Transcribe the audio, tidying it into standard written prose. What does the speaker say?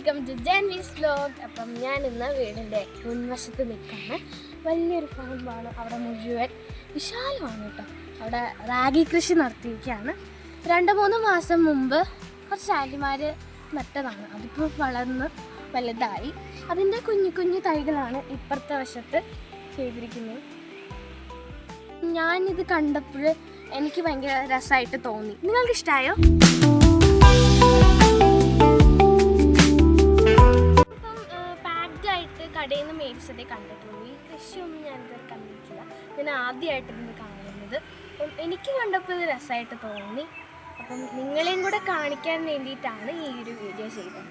Welcome to ജാൻവീസ് vlog. അപ്പം ഞാൻ ഇന്ന് വീടിൻ്റെ മുൻവശത്ത് നിൽക്കുകയാണ്. വലിയൊരു ഫാമാണ്, അവിടെ മുഴുവൻ വിശാലമാണ് കേട്ടോ. അവിടെ റാഗി കൃഷി നടത്തിയിരിക്കുകയാണ്. 2-3 മാസം മുമ്പ് കുറച്ച് ആൻറ്റിമാർ നട്ടതാണ്. അതിപ്പോൾ വളർന്ന് വലുതായി. അതിൻ്റെ കുഞ്ഞു കുഞ്ഞു തൈകളാണ് ഇപ്പുറത്തെ വശത്ത് ചെയ്തിരിക്കുന്നത്. ഞാനിത് കണ്ടപ്പോൾ എനിക്ക് ഭയങ്കര രസമായിട്ട് തോന്നി. നിങ്ങൾക്ക് ഇഷ്ടമായോ? കടയിൽ നിന്ന് മേടിച്ചതേ കണ്ടിട്ടുള്ളൂ. ഈ കൃഷിയൊന്നും ഞാനിതുവരെ കണ്ടിട്ടില്ല. ഞാൻ ആദ്യമായിട്ട് ഇതിന് കാണുന്നത്. അപ്പം എനിക്ക് കണ്ടപ്പോൾ ഇത് രസമായിട്ട് തോന്നി. അപ്പം നിങ്ങളെയും കൂടെ കാണിക്കാൻ വേണ്ടിയിട്ടാണ് ഈ ഒരു വീഡിയോ ചെയ്തത്.